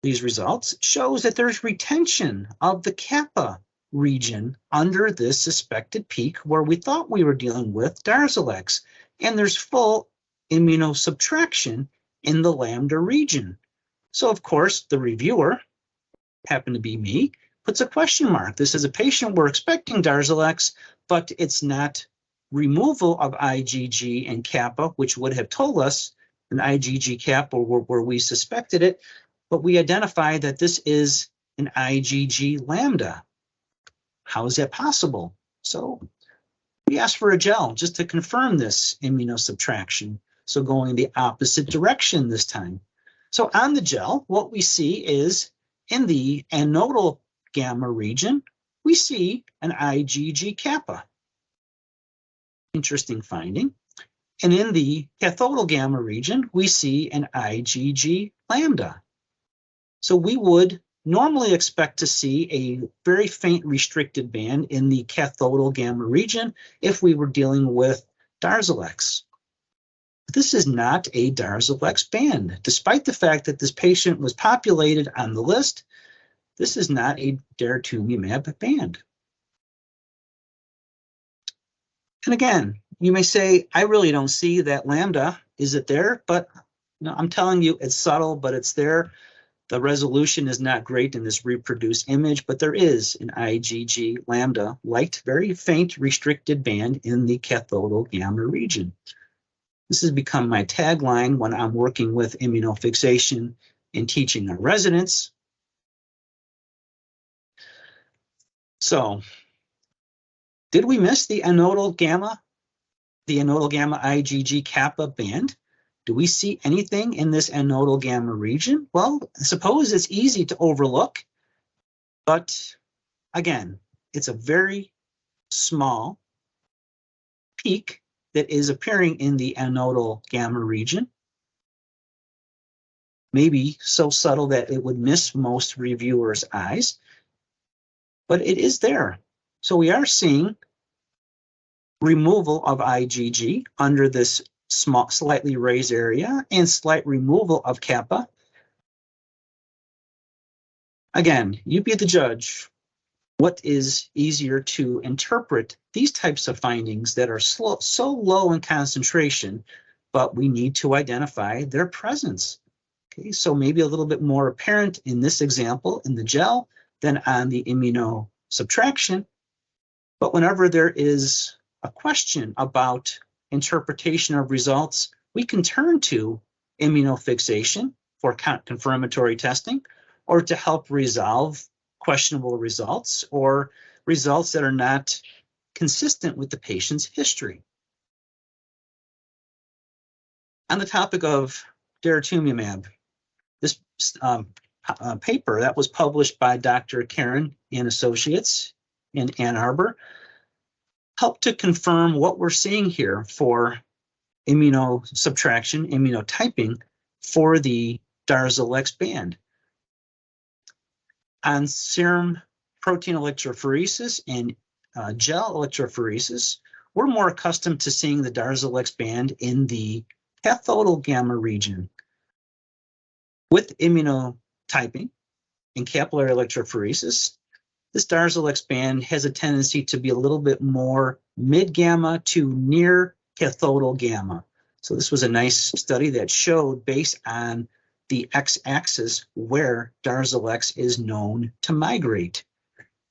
these results, shows that there's retention of the kappa region under this suspected peak where we thought we were dealing with Darzalex, and there's full immunosubtraction in the lambda region. So of course the reviewer, happened to be me, puts a question mark. This is a patient we're expecting Darzalex, but it's not removal of IgG and kappa, which would have told us an IgG kappa where we suspected it, but we identify that this is an IgG lambda. How is that possible? So we asked for a gel just to confirm this immunosubtraction. So going the opposite direction this time. So on the gel, what we see is in the anodal gamma region, we see an IgG kappa. Interesting finding. And in the cathodal gamma region, we see an IgG lambda. So we would normally expect to see a very faint restricted band in the cathodal gamma region if we were dealing with Darzalex. This is not a Darzalex band. Despite the fact that this patient was populated on the list, this is not a daratumumab band. And again, you may say, I really don't see that lambda. Is it there? But no, I'm telling you, it's subtle, but it's there. The resolution is not great in this reproduced image, but there is an IgG lambda, light, very faint restricted band in the cathodal gamma region. This has become my tagline when I'm working with immunofixation and teaching our residents. So, did we miss the anodal gamma IgG kappa band? Do we see anything in this anodal gamma region? Well, I suppose it's easy to overlook, but again, it's a very small peak that is appearing in the anodal gamma region. Maybe so subtle that it would miss most reviewers' eyes, but it is there. So we are seeing removal of IgG under this small, slightly raised area and slight removal of kappa. Again, you be the judge. What is easier to interpret these types of findings that are so low in concentration, but we need to identify their presence? Okay, so maybe a little bit more apparent in this example in the gel than on the immunosubtraction. But whenever there is a question about interpretation of results, we can turn to immunofixation for confirmatory testing or to help resolve questionable results or results that are not consistent with the patient's history. On the topic of daratumumab, this paper that was published by Dr. Karen and Associates in Ann Arbor helped to confirm what we're seeing here for immunosubtraction, immunotyping for the Darzalex band. On serum protein electrophoresis and gel electrophoresis, we're more accustomed to seeing the Darzalex band in the cathodal gamma region. With immunotyping and capillary electrophoresis, this Darzalex band has a tendency to be a little bit more mid-gamma to near cathodal gamma. So this was a nice study that showed, based on the x-axis, where Darzalex is known to migrate.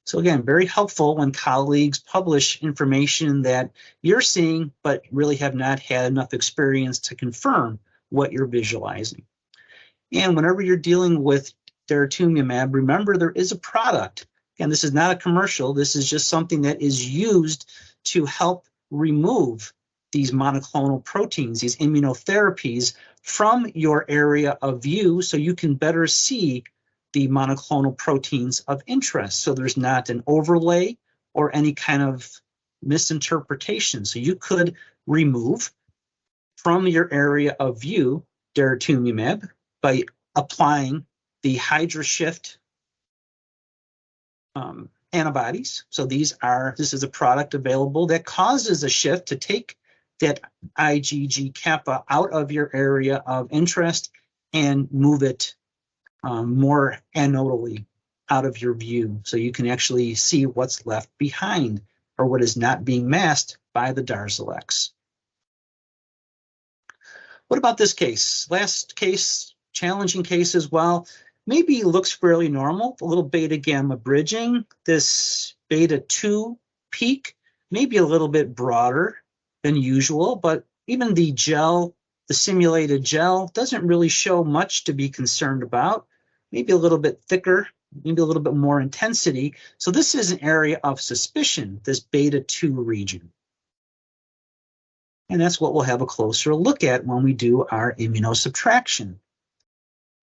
So again, very helpful when colleagues publish information that you're seeing, but really have not had enough experience to confirm what you're visualizing. And whenever you're dealing with daratumumab, remember there is a product. Again, this is not a commercial. This is just something that is used to help remove these monoclonal proteins, these immunotherapies, from your area of view so you can better see the monoclonal proteins of interest. So there's not an overlay or any kind of misinterpretation. So you could remove from your area of view daratumumab by applying the HydraShift antibodies. So this is a product available that causes a shift to take that IgG kappa out of your area of interest and move it more anodally out of your view, so you can actually see what's left behind or what is not being masked by the Darzalex. What about this case? Last case, challenging case as well. Maybe looks fairly normal, a little beta gamma bridging. This beta 2 peak, maybe a little bit broader than usual, but even the gel, the simulated gel, doesn't really show much to be concerned about. maybe a little bit thicker, maybe a little bit more intensity. So this is an area of suspicion, this beta 2 region. And that's what we'll have a closer look at when we do our immunosubtraction.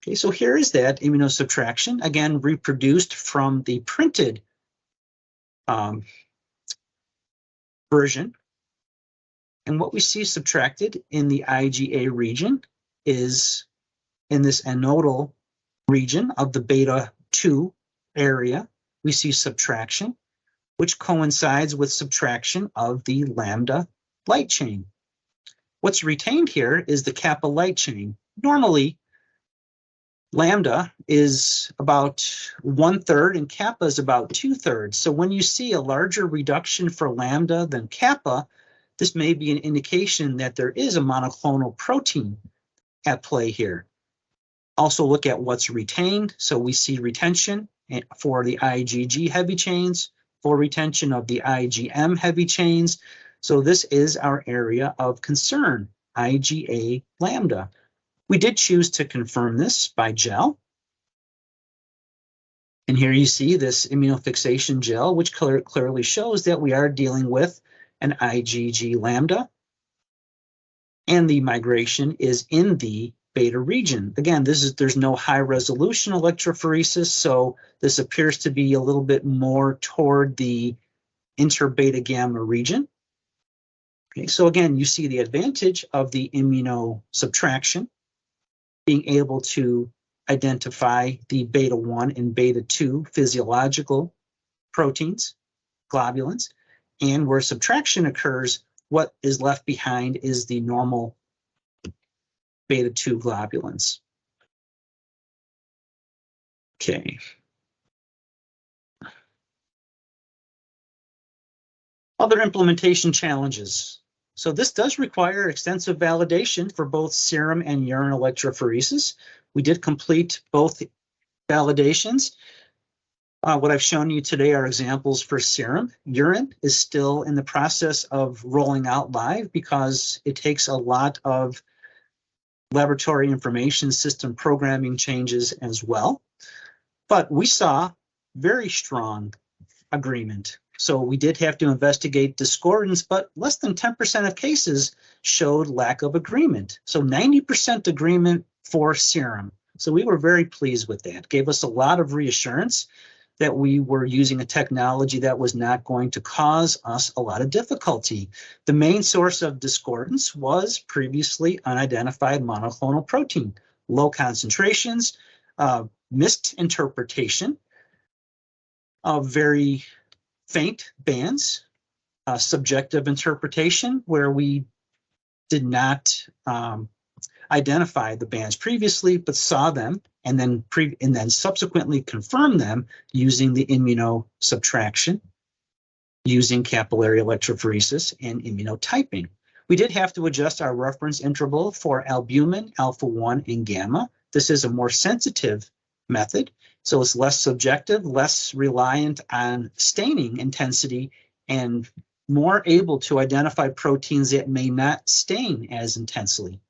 Okay, so here is that immunosubtraction, again, reproduced from the printed version. And what we see subtracted in the IgA region is in this anodal region of the beta 2 area, we see subtraction, which coincides with subtraction of the lambda light chain. What's retained here is the kappa light chain. Normally, lambda is about 1/3 and kappa is about 2/3. So when you see a larger reduction for lambda than kappa, this may be an indication that there is a monoclonal protein at play here. Also look at what's retained. So we see retention for the IgG heavy chains, for retention of the IgM heavy chains. So this is our area of concern, IgA lambda. We did choose to confirm this by gel. And here you see this immunofixation gel, which clearly shows that we are dealing with an IgG lambda. And the migration is in the beta region. Again, there's no high resolution electrophoresis, so this appears to be a little bit more toward the inter-beta gamma region. Okay, so again, you see the advantage of the immunosubtraction, being able to identify the beta 1 and beta 2 physiological proteins, globulins, and where subtraction occurs, what is left behind is the normal beta 2 globulins. Okay. Other implementation challenges. So this does require extensive validation for both serum and urine electrophoresis. We did complete both validations. What I've shown you today are examples for serum. Urine is still in the process of rolling out live because it takes a lot of laboratory information system programming changes as well. But we saw very strong agreement. So we did have to investigate discordance, but less than 10% of cases showed lack of agreement. So 90% agreement for serum. So we were very pleased with that. Gave us a lot of reassurance that we were using a technology that was not going to cause us a lot of difficulty. The main source of discordance was previously unidentified monoclonal protein, low concentrations, misinterpretation of very faint bands, subjective interpretation where we did not identify the bands previously, but saw them and then subsequently confirmed them using the immunosubtraction, using capillary electrophoresis and immunotyping. We did have to adjust our reference interval for albumin, alpha-1, and gamma. This is a more sensitive method, so it's less subjective, less reliant on staining intensity, and more able to identify proteins that may not stain as intensely.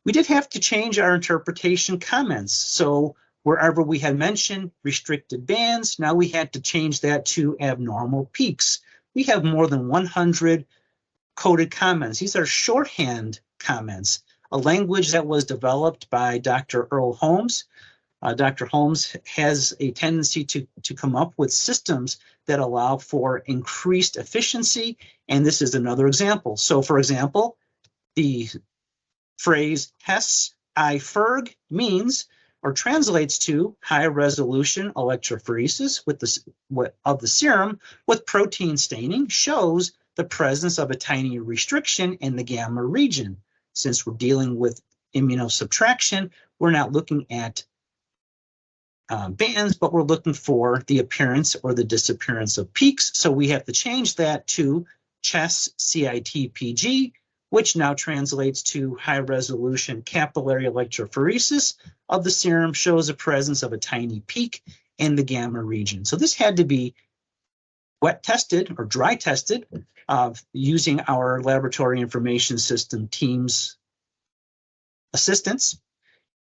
We did have to change our interpretation comments. So wherever we had mentioned restricted bands, now we had to change that to abnormal peaks. We have more than 100 coded comments. These are shorthand comments, a language that was developed by Dr. Earl Holmes. Dr. Holmes has a tendency to come up with systems that allow for increased efficiency, and this is another example. So for example, the phrase Hess I Ferg means or translates to high resolution electrophoresis of the serum with protein staining shows the presence of a tiny restriction in the gamma region. Since we're dealing with immunosubtraction, we're not looking at bands, but we're looking for the appearance or the disappearance of peaks. So we have to change that to CHES CITPG, which now translates to high resolution capillary electrophoresis of the serum shows the presence of a tiny peak in the gamma region. So this had to be wet tested or dry tested using our laboratory information system team's assistance.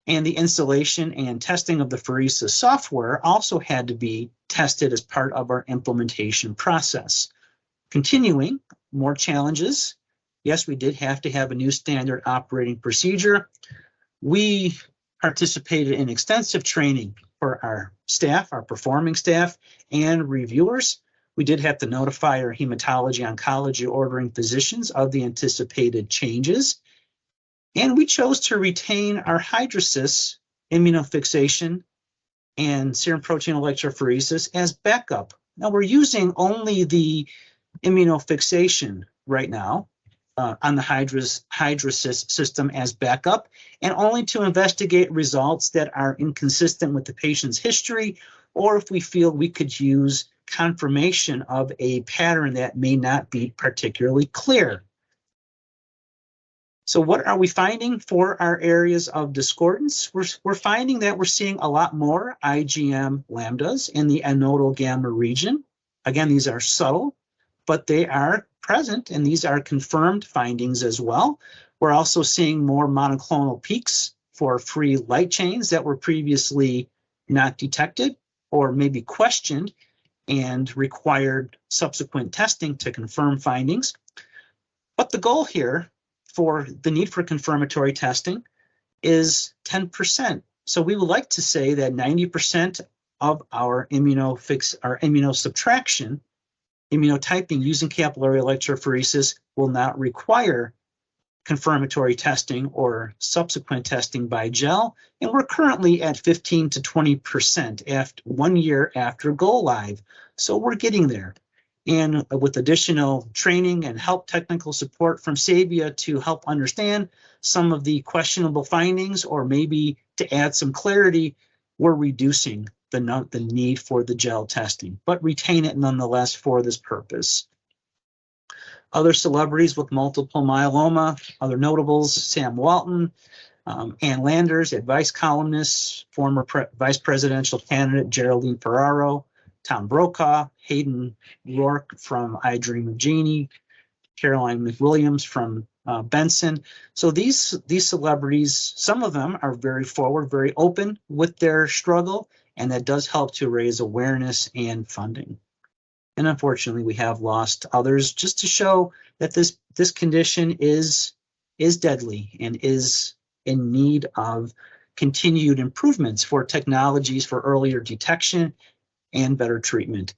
And the installation and testing of the pheresis software also had to be tested as part of our implementation process. Continuing, more challenges. Yes, we did have to have a new standard operating procedure. We participated in extensive training for our staff, our performing staff, and reviewers. We did have to notify our hematology oncology ordering physicians of the anticipated changes. And we chose to retain our hydrosis immunofixation and serum protein electrophoresis as backup. Now we're using only the immunofixation right now on the hydrosis system as backup, and only to investigate results that are inconsistent with the patient's history, or if we feel we could use confirmation of a pattern that may not be particularly clear. So what are we finding for our areas of discordance? We're finding that we're seeing a lot more IgM lambdas in the anodal gamma region. Again, these are subtle, but they are present, and these are confirmed findings as well. We're also seeing more monoclonal peaks for free light chains that were previously not detected or maybe questioned and required subsequent testing to confirm findings. But the goal here for the need for confirmatory testing is 10%. So we would like to say that 90% of our immunosubtraction, immunotyping using capillary electrophoresis will not require confirmatory testing or subsequent testing by gel. And we're currently at 15 to 20% after 1 year after go live. So we're getting there. And with additional training and help technical support from Sabia to help understand some of the questionable findings, or maybe to add some clarity, we're reducing the need for the gel testing, but retain it nonetheless for this purpose. Other celebrities with multiple myeloma, other notables, Sam Walton, Ann Landers, advice columnist, former vice presidential candidate Geraldine Ferraro, Tom Brokaw, Hayden Rourke from I Dream of Jeannie, Caroline McWilliams from Benson. So these celebrities, some of them are very forward, very open with their struggle, and that does help to raise awareness and funding. And unfortunately, we have lost others just to show that this condition is deadly and is in need of continued improvements for technologies for earlier detection and better treatment.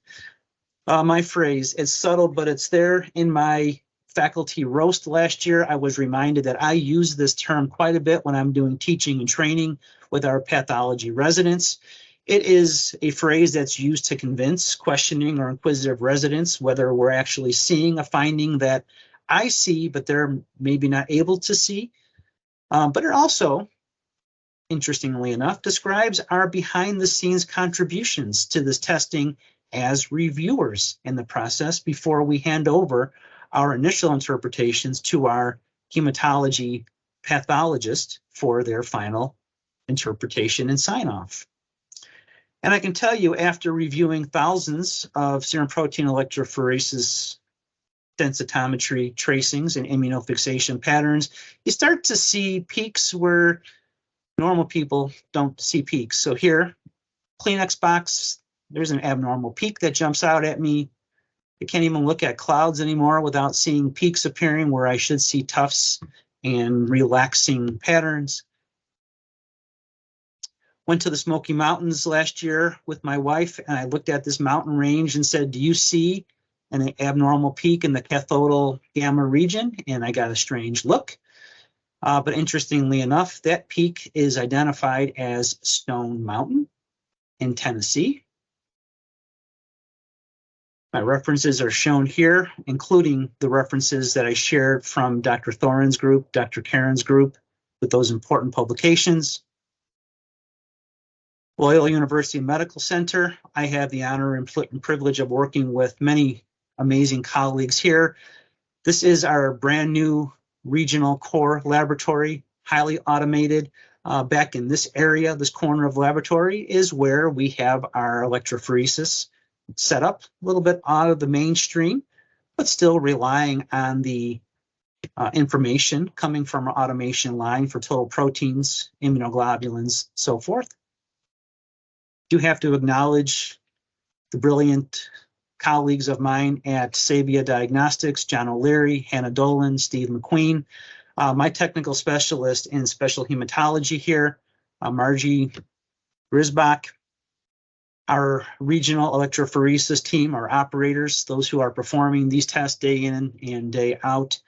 My phrase, it's subtle, but it's there. In my faculty roast last year, I was reminded that I use this term quite a bit when I'm doing teaching and training with our pathology residents. It is a phrase that's used to convince questioning or inquisitive residents whether we're actually seeing a finding that I see, but they're maybe not able to see. But it also, interestingly enough, describes our behind-the-scenes contributions to this testing as reviewers in the process before we hand over our initial interpretations to our hematology pathologist for their final interpretation and sign-off. And I can tell you, after reviewing thousands of serum protein electrophoresis densitometry tracings and immunofixation patterns, you start to see peaks where normal people don't see peaks. So here, Kleenex box, there's an abnormal peak that jumps out at me. I can't even look at clouds anymore without seeing peaks appearing where I should see tufts and relaxing patterns. Went to the Smoky Mountains last year with my wife, and I looked at this mountain range and said, do you see an abnormal peak in the cathodal gamma region? And I got a strange look. But interestingly enough, that peak is identified as Stone Mountain in Tennessee. My references are shown here, including the references that I shared from Dr. Thorin's group, Dr. Karen's group, with those important publications. Loyola University Medical Center, I have the honor and privilege of working with many amazing colleagues here. This is our brand new regional core laboratory, highly automated. Back in this area, this corner of laboratory is where we have our electrophoresis set up, a little bit out of the mainstream, but still relying on the information coming from our automation line for total proteins, immunoglobulins, so forth. Do have to acknowledge the brilliant colleagues of mine at Sabia Diagnostics, John O'Leary, Hannah Dolan, Steve McQueen, my technical specialist in special hematology here, Margie Grisbach, our regional electrophoresis team, our operators, those who are performing these tests day in and day out.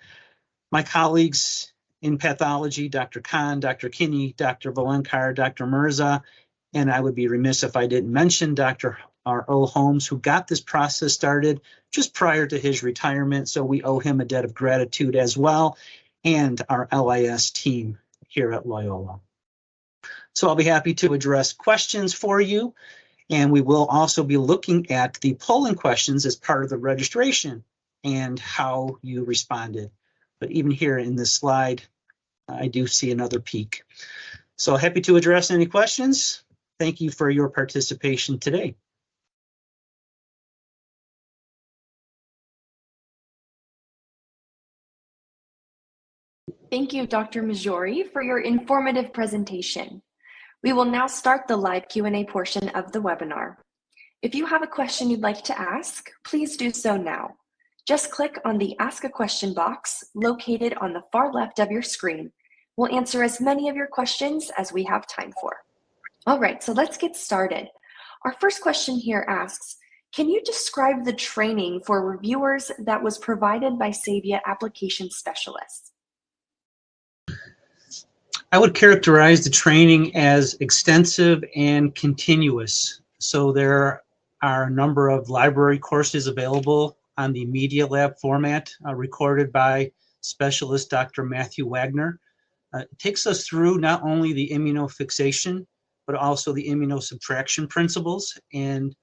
My colleagues in pathology, Dr. Khan, Dr. Kinney, Dr. Valenkar, Dr. Mirza, and I would be remiss if I didn't mention Dr. Earl Holmes, who got this process started just prior to his retirement. So we owe him a debt of gratitude as well, and our LIS team here at Loyola. So I'll be happy to address questions for you. And we will also be looking at the polling questions as part of the registration and how you responded. But even here in this slide, I do see another peak. So happy to address any questions. Thank you for your participation today. Thank you, Dr. Maggiore, for your informative presentation. We will now start the live Q&A portion of the webinar. If you have a question you'd like to ask, please do so now. Just click on the Ask a Question box located on the far left of your screen. We'll answer as many of your questions as we have time for. All right, so let's get started. Our first question here asks, can you describe the training for reviewers that was provided by Sabia application specialists? I would characterize the training as extensive and continuous. So there are a number of library courses available on the Media Lab format, recorded by specialist Dr. Matthew Wagner. It takes us through not only the immunofixation, but also the immunosubtraction principles, and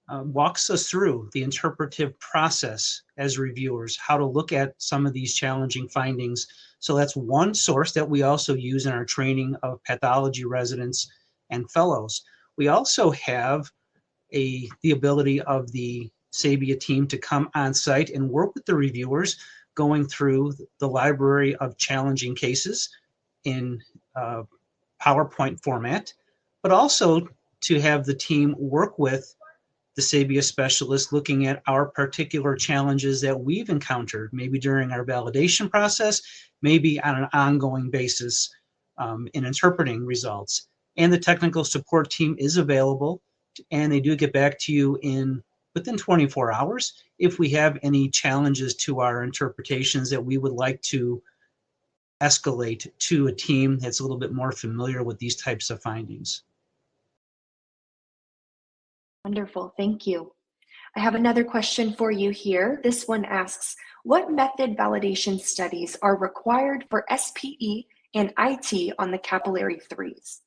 walks us through the interpretive process as reviewers, how to look at some of these challenging findings. So that's one source that we also use in our training of pathology residents and fellows. We also have the ability of the Sabia team to come on site and work with the reviewers, going through the library of challenging cases in PowerPoint format, but also to have the team work with the Sabia specialist looking at our particular challenges that we've encountered, maybe during our validation process, maybe on an ongoing basis in interpreting results. And the technical support team is available, and they do get back to you within 24 hours if we have any challenges to our interpretations that we would like to escalate to a team that's a little bit more familiar with these types of findings. Wonderful, thank you. I have another question for you here. This one asks, what method validation studies are required for SPE and IT on the Capillary 3s?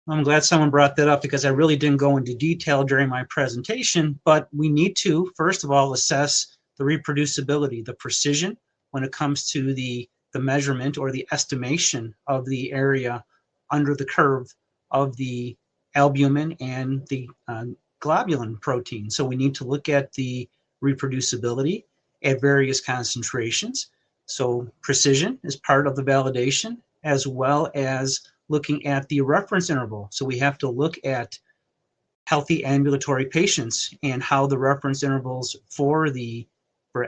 I'm glad someone brought that up because I really didn't go into detail during my presentation, but we need to, first of all, assess the reproducibility, the precision when it comes to the measurement or the estimation of the area under the curve of the albumin and the globulin protein. So we need to look at the reproducibility at various concentrations. So precision is part of the validation, as well as looking at the reference interval. So we have to look at healthy ambulatory patients and how the reference intervals for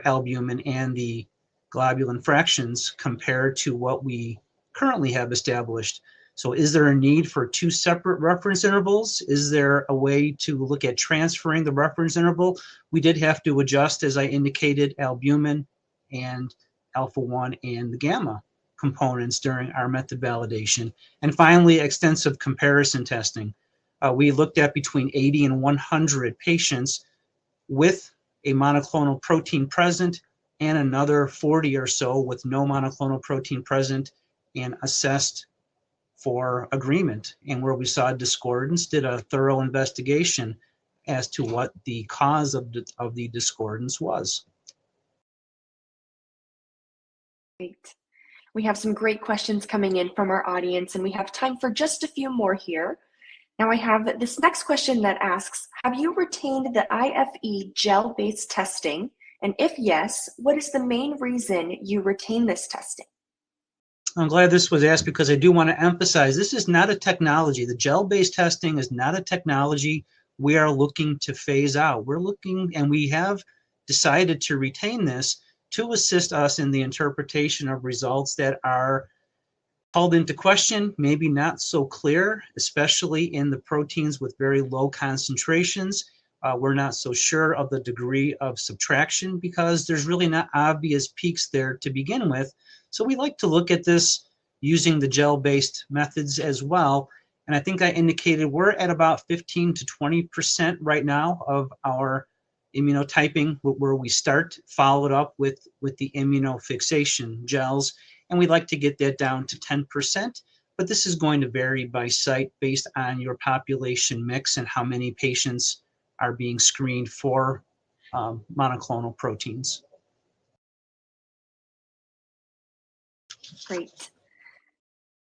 albumin and the globulin fractions compare to what we currently have established. So is there a need for two separate reference intervals? Is there a way to look at transferring the reference interval? We did have to adjust, as I indicated, albumin and alpha-1 and the gamma components during our method validation. And finally, extensive comparison testing. We looked at between 80 and 100 patients with a monoclonal protein present and another 40 or so with no monoclonal protein present, and assessed for agreement. And where we saw discordance, did a thorough investigation as to what the cause of the discordance was. Great. We have some great questions coming in from our audience, and we have time for just a few more here. Now I have this next question that asks, have you retained the IFE gel-based testing And if yes, what is the main reason you retain this testing? I'm glad this was asked because I do want to emphasize this is not a technology. The gel-based testing is not a technology we are looking to phase out. We're looking, and we have decided to retain this to assist us in the interpretation of results that are called into question, maybe not so clear, especially in the proteins with very low concentrations. We're not so sure of the degree of subtraction because there's really not obvious peaks there to begin with. So we like to look at this using the gel-based methods as well. And I think I indicated we're at about 15 to 20% right now of our immunotyping where we start, followed up with the immunofixation gels. And we'd like to get that down to 10%, but this is going to vary by site based on your population mix and how many patients are being screened for monoclonal proteins. Great.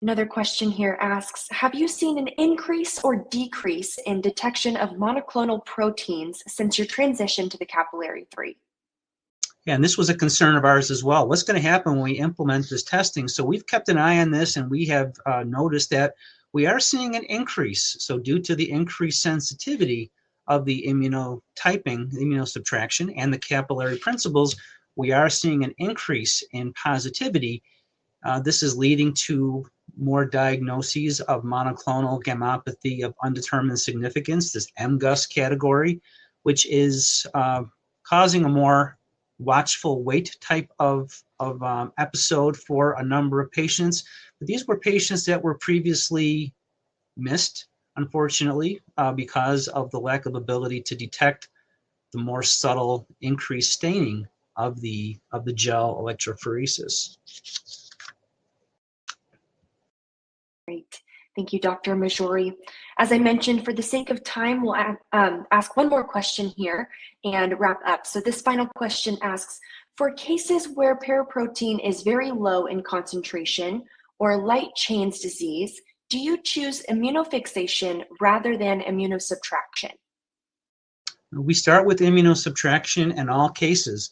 Another question here asks, have you seen an increase or decrease in detection of monoclonal proteins since your transition to the Capillary 3? Yeah, and this was a concern of ours as well. What's going to happen when we implement this testing? So we've kept an eye on this, and we have noticed that we are seeing an increase. So due to the increased sensitivity of the immunotyping, the immunosubtraction, and the capillary principles, we are seeing an increase in positivity. This is leading to more diagnoses of monoclonal gammopathy of undetermined significance, this MGUS category, which is causing a more watchful wait type of episode for a number of patients. But these were patients that were previously missed, unfortunately, because of the lack of ability to detect the more subtle increased staining of the gel electrophoresis. Great. Thank you, Dr. Maggiore. As I mentioned, for the sake of time, we'll ask one more question here and wrap up. So this final question asks, for cases where paraprotein is very low in concentration or light chains disease, do you choose immunofixation rather than immunosubtraction? We start with immunosubtraction in all cases,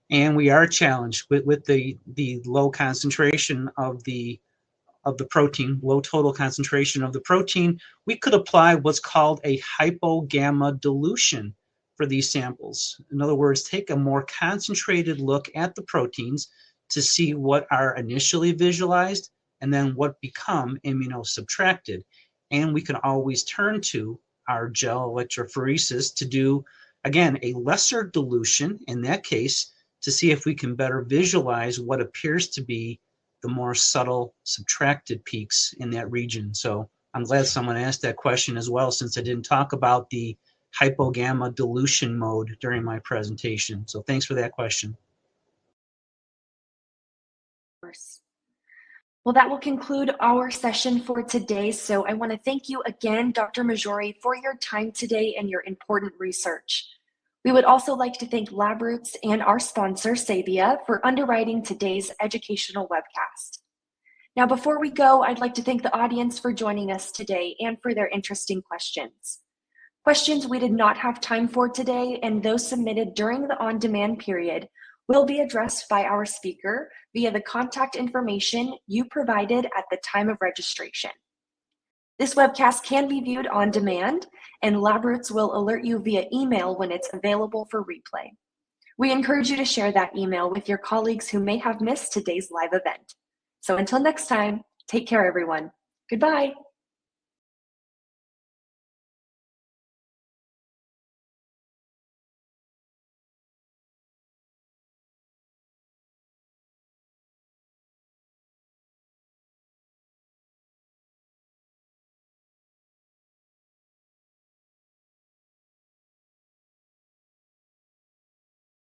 and we are challenged with the low concentration of the protein, low total concentration of the protein. We could apply what's called a hypogamma dilution for these samples. In other words, take a more concentrated look at the proteins to see what are initially visualized and then what become immunosubtracted. And we can always turn to our gel electrophoresis to do, again, a lesser dilution in that case to see if we can better visualize what appears to be the more subtle subtracted peaks in that region. So I'm glad someone asked that question as well, since I didn't talk about the hypogamma dilution mode during my presentation. So thanks for that question. Of course. Well, that will conclude our session for today. So I want to thank you again, Dr. Maggiore, for your time today and your important research. We would also like to thank LabRoots and our sponsor, Sabia, for underwriting today's educational webcast. Now, before we go, I'd like to thank the audience for joining us today and for their interesting questions. Questions we did not have time for today and those submitted during the on-demand period will be addressed by our speaker via the contact information you provided at the time of registration. This webcast can be viewed on demand, and LabRoots will alert you via email when it's available for replay. We encourage you to share that email with your colleagues who may have missed today's live event. So until next time, take care, everyone. Goodbye.